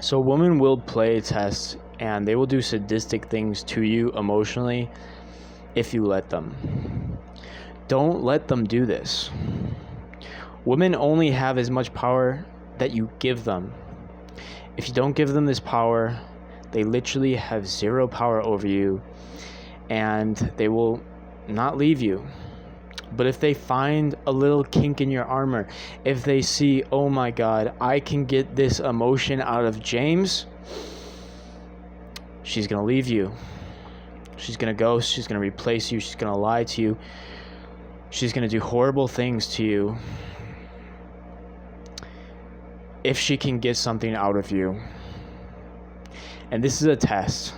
So a woman will play tests and they will do sadistic things to you emotionally if you let them. Don't let them do this. Women only have as much power that you give them. If you don't give them this power, they literally have zero power over you and they will not leave you. But if they find a little kink in your armor, if they see, oh my God, I can get this emotion out of James, she's going to leave you. She's going to ghost. She's going to replace you. She's going to lie to you. She's going to do horrible things to you if she can get something out of you. And this is a test.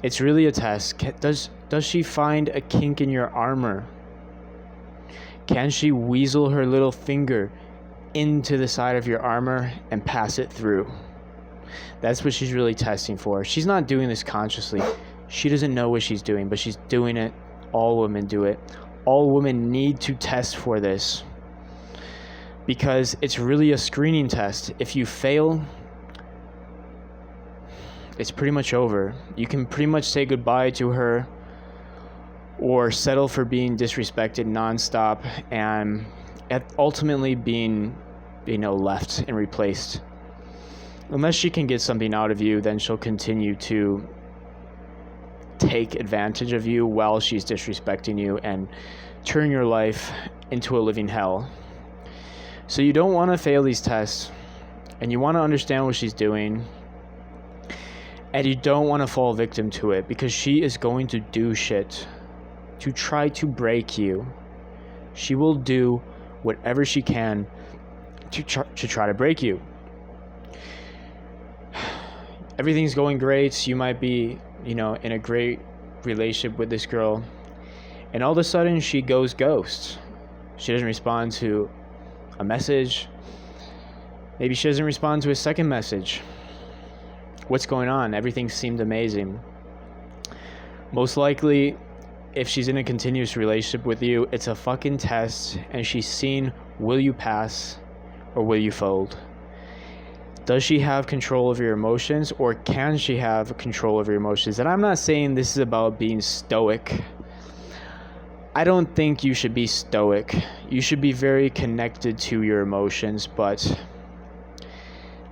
It's really a test. Does she find a kink in your armor? Can she weasel her little finger into the side of your armor and pass it through? That's what she's really testing for. She's not doing this consciously. She doesn't know what she's doing, but she's doing it. All women do it. All women need to test for this because it's really a screening test. If you fail, it's pretty much over. You can pretty much say goodbye to her or settle for being disrespected nonstop and ultimately being, left and replaced. Unless she can get something out of you, then she'll continue to take advantage of you while she's disrespecting you and turn your life into a living hell. So you don't want to fail these tests, and you want to understand what she's doing, and you don't want to fall victim to it because she is going to do shit to try to break you. She will do whatever she can to try to break you. Everything's going great. You might be, in a great relationship with this girl, and all of a sudden she goes ghost. She doesn't respond to a message. Maybe she doesn't respond to a second message. What's going on? Everything seemed amazing. Most likely, if she's in a continuous relationship with you, it's a fucking test, and she's seen, will you pass or will you fold? Does she have control of your emotions, or can she have control of your emotions? And I'm not saying this is about being stoic. I don't think you should be stoic. You should be very connected to your emotions, but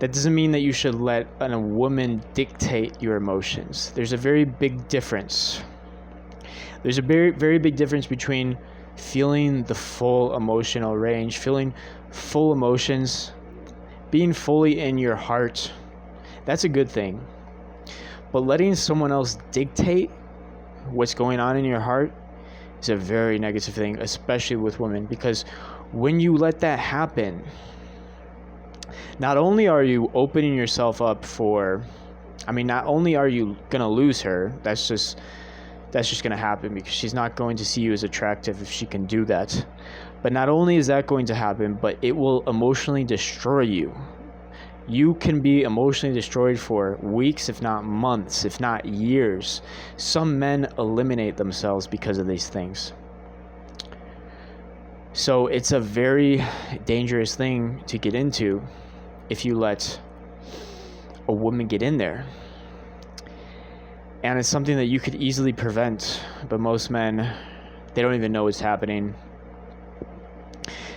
that doesn't mean that you should let a woman dictate your emotions. There's a very big difference. There's a very, very big difference between feeling the full emotional range, feeling full emotions, being fully in your heart. That's a good thing. But letting someone else dictate what's going on in your heart is a very negative thing, especially with women, because when you let that happen, not only are you opening yourself up not only are you going to lose her, that's just going to happen because she's not going to see you as attractive if she can do that. But not only is that going to happen, but it will emotionally destroy you. You can be emotionally destroyed for weeks, if not months, if not years. Some men eliminate themselves because of these things. So it's a very dangerous thing to get into if you let a woman get in there. And it's something that you could easily prevent, but most men, they don't even know what's happening.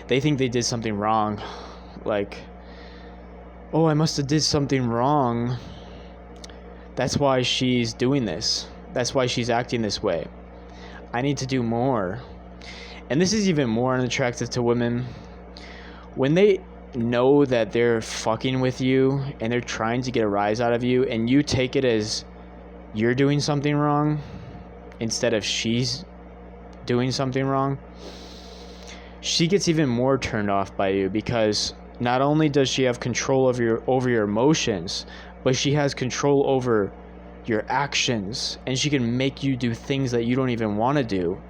They think they did something wrong. Like, oh, I must have did something wrong. That's why she's doing this. That's why she's acting this way. I need to do more. And this is even more unattractive to women. When they know that they're fucking with you and they're trying to get a rise out of you, and you take it as you're doing something wrong instead of she's doing something wrong, she gets even more turned off by you, because not only does she have control over your emotions, but she has control over your actions, and she can make you do things that you don't even want to do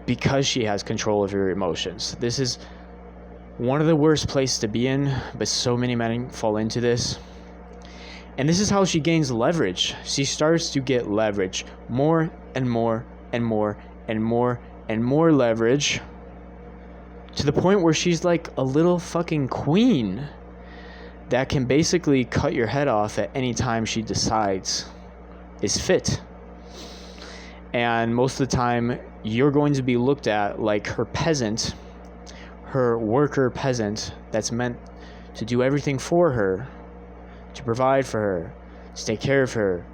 because she has control of your emotions. This is one of the worst places to be in, but so many men fall into this. And this is how she gains leverage. She starts to get leverage, more and more and more and more and more leverage, to the point where she's like a little fucking queen. that can basically cut your head off at any time she decides is fit. And most of the time, you're going to be looked at like her peasant, her worker peasant that's meant to do everything for her, to provide for her, to take care of her,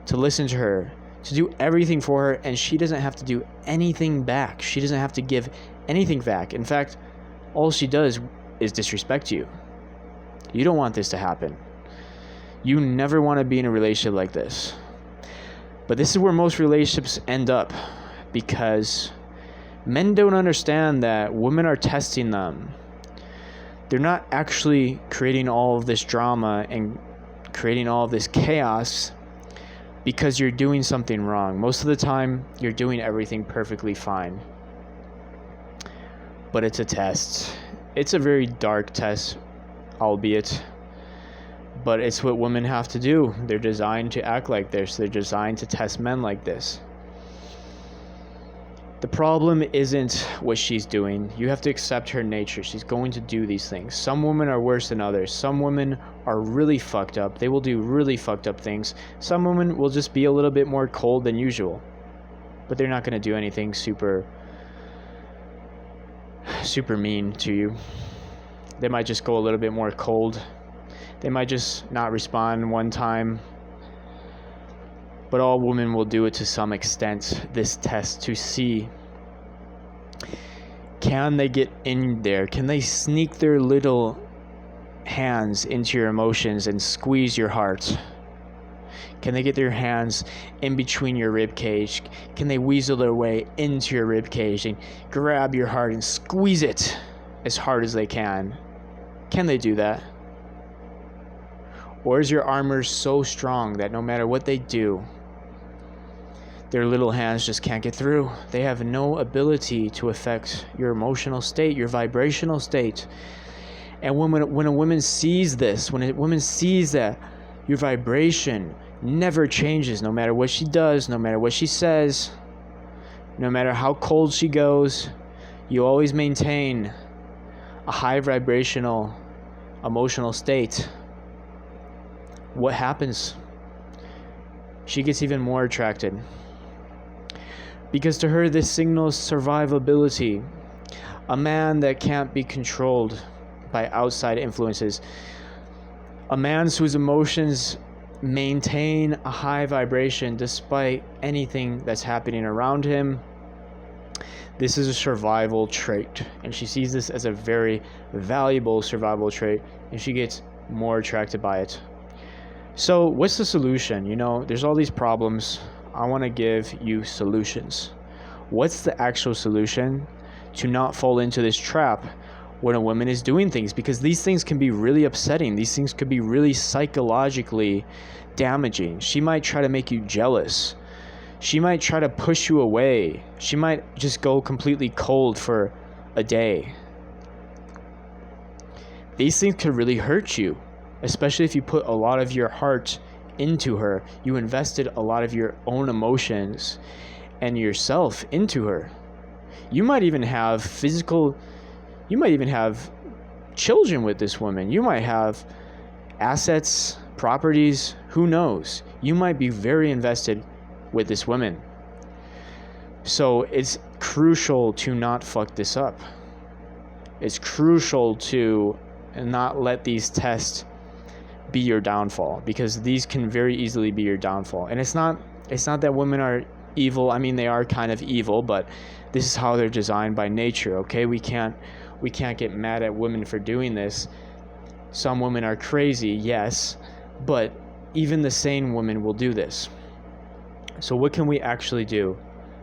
to listen to her, to do everything for her, and she doesn't have to do anything back. She doesn't have to give anything back. In fact, all she does is disrespect you. You don't want this to happen. You never want to be in a relationship like this. But this is where most relationships end up, because men don't understand that women are testing them. They're not actually creating all of this drama and creating all of this chaos because you're doing something wrong. Most of the time, you're doing everything perfectly fine. But it's a test. It's a very dark test, albeit. But it's what women have to do. They're designed to act like this. They're designed to test men like this. The problem isn't what she's doing. You have to accept her nature. She's going to do these things. Some women are worse than others. Some women are really fucked up. They will do really fucked up things. Some women will just be a little bit more cold than usual. But they're not going to do anything super mean to you. They might just go a little bit more cold. They might just not respond one time. But all women will do it to some extent, this test, to see, can they get in there? Can they sneak their little hands into your emotions and squeeze your heart? Can they get their hands in between your rib cage? Can they weasel their way into your rib cage and grab your heart and squeeze it as hard as they can? Can they do that? Or is your armor so strong that no matter what they do, their little hands just can't get through? They have no ability to affect your emotional state, your vibrational state. And when a woman sees this, when a woman sees that your vibration never changes, no matter what she does, no matter what she says, no matter how cold she goes, you always maintain a high vibrational emotional state. What happens? She gets even more attracted. Because to her, this signals survivability. A man that can't be controlled by outside influences. A man whose emotions maintain a high vibration despite anything that's happening around him. This is a survival trait. And she sees this as a very valuable survival trait. And she gets more attracted by it. So what's the solution? You know, there's all these problems. I want to give you solutions. What's the actual solution to not fall into this trap when a woman is doing things? Because these things can be really upsetting. These things could be really psychologically damaging. She might try to make you jealous. She might try to push you away. She might just go completely cold for a day. These things could really hurt you, especially if you put a lot of your heart into her. You invested a lot of your own emotions and yourself into her. You might even have children with this woman. You might have assets, properties, who knows? You might be very invested with this woman. So it's crucial to not fuck this up. It's crucial to not let these tests be your downfall, because these can very easily be your downfall. And it's not that women are evil. I mean, they are kind of evil, but this is how they're designed by nature. Okay, we can't get mad at women for doing this. Some women are crazy, yes, but even the sane woman will do this. So what can we actually do?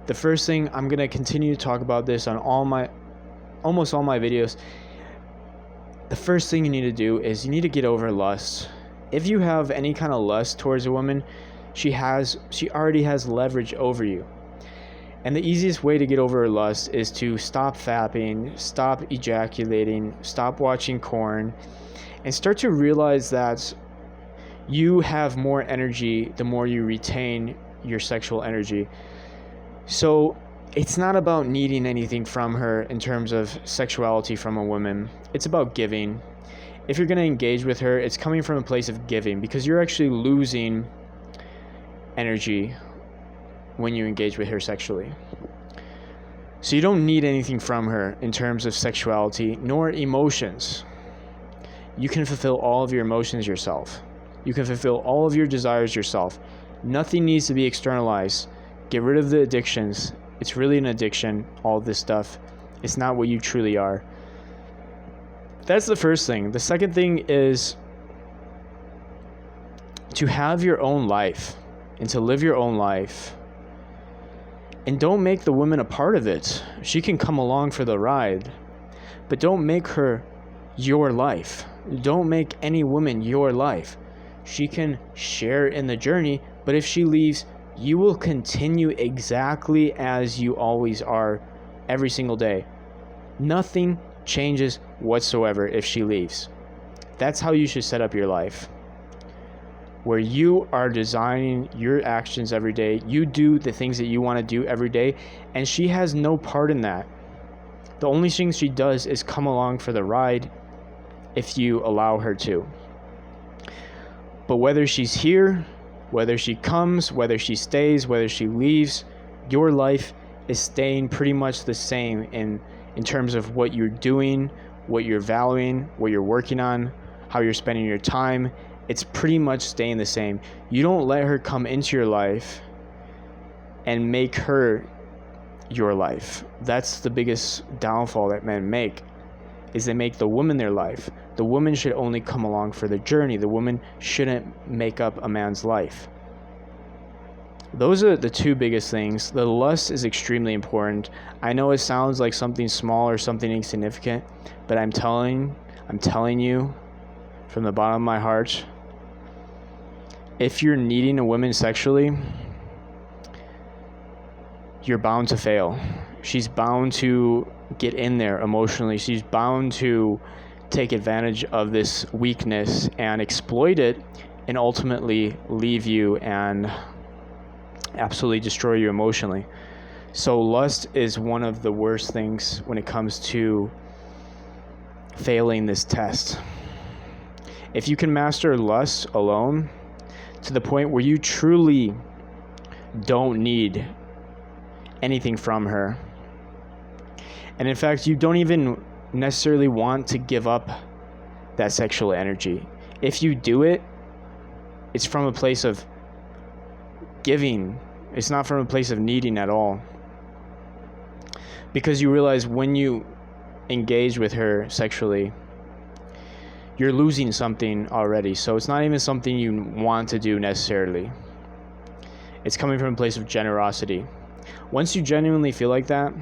The first thing, I'm going to continue to talk about this on almost all my videos. The first thing you need to do is you need to get over lust. If you have any kind of lust towards a woman, she already has leverage over you. And the easiest way to get over her lust is to stop fapping, stop ejaculating, stop watching porn, and start to realize that you have more energy the more you retain your sexual energy. So it's not about needing anything from her in terms of sexuality from a woman. It's about giving. if you're going to engage with her, it's coming from a place of giving, because you're actually losing energy when you engage with her sexually. So you don't need anything from her in terms of sexuality nor emotions. You can fulfill all of your emotions yourself. You can fulfill all of your desires yourself. Nothing needs to be externalized. Get rid of the addictions. It's really an addiction, all this stuff. It's not what you truly are. That's the first thing. The second thing is to have your own life and to live your own life. And don't make the woman a part of it. She can come along for the ride, but don't make her your life. Don't make any woman your life. She can share in the journey, but if she leaves, you will continue exactly as you always are every single day. Nothing changes whatsoever if she leaves. That's how you should set up your life, where you are designing your actions every day. You do the things that you want to do every day, and she has no part in that. The only thing she does is come along for the ride if you allow her to. But whether she's here, whether she comes, whether she stays, whether she leaves, your life is staying pretty much the same in terms of what you're doing, what you're valuing, what you're working on, how you're spending your time. It's pretty much staying the same. You don't let her come into your life and make her your life. That's the biggest downfall that men make, is they make the woman their life. The woman should only come along for the journey. The woman shouldn't make up a man's life. Those are the two biggest things. The lust is extremely important. I know it sounds like something small or something insignificant, but I'm telling you from the bottom of my heart, if you're needing a woman sexually, you're bound to fail. She's bound to get in there emotionally. She's bound to take advantage of this weakness and exploit it, and ultimately leave you and absolutely destroy you emotionally. So lust is one of the worst things when it comes to failing this test. If you can master lust alone to the point where you truly don't need anything from her, and in fact you don't even necessarily want to give up that sexual energy. If you do it, it's from a place of giving. It's not from a place of needing at all. Because you realize when you engage with her sexually, you're losing something already. So it's not even something you want to do necessarily. It's coming from a place of generosity. Once you genuinely feel like that,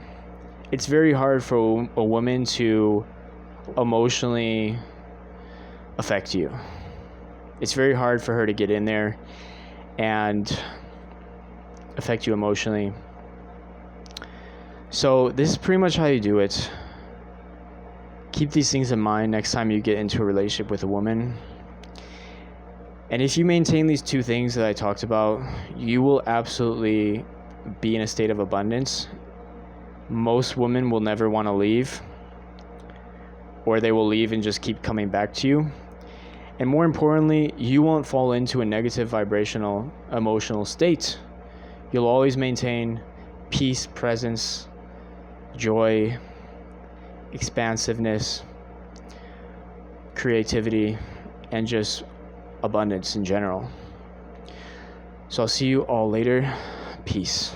it's very hard for a woman to emotionally affect you. It's very hard for her to get in there and affect you emotionally. So this is pretty much how you do it. Keep these things in mind next time you get into a relationship with a woman. And if you maintain these two things that I talked about, you will absolutely be in a state of abundance. Most women will never want to leave, or they will leave and just keep coming back to you. And more importantly, you won't fall into a negative vibrational emotional state. You'll always maintain peace, presence, joy, expansiveness, creativity, and just abundance in general. So I'll see you all later. Peace.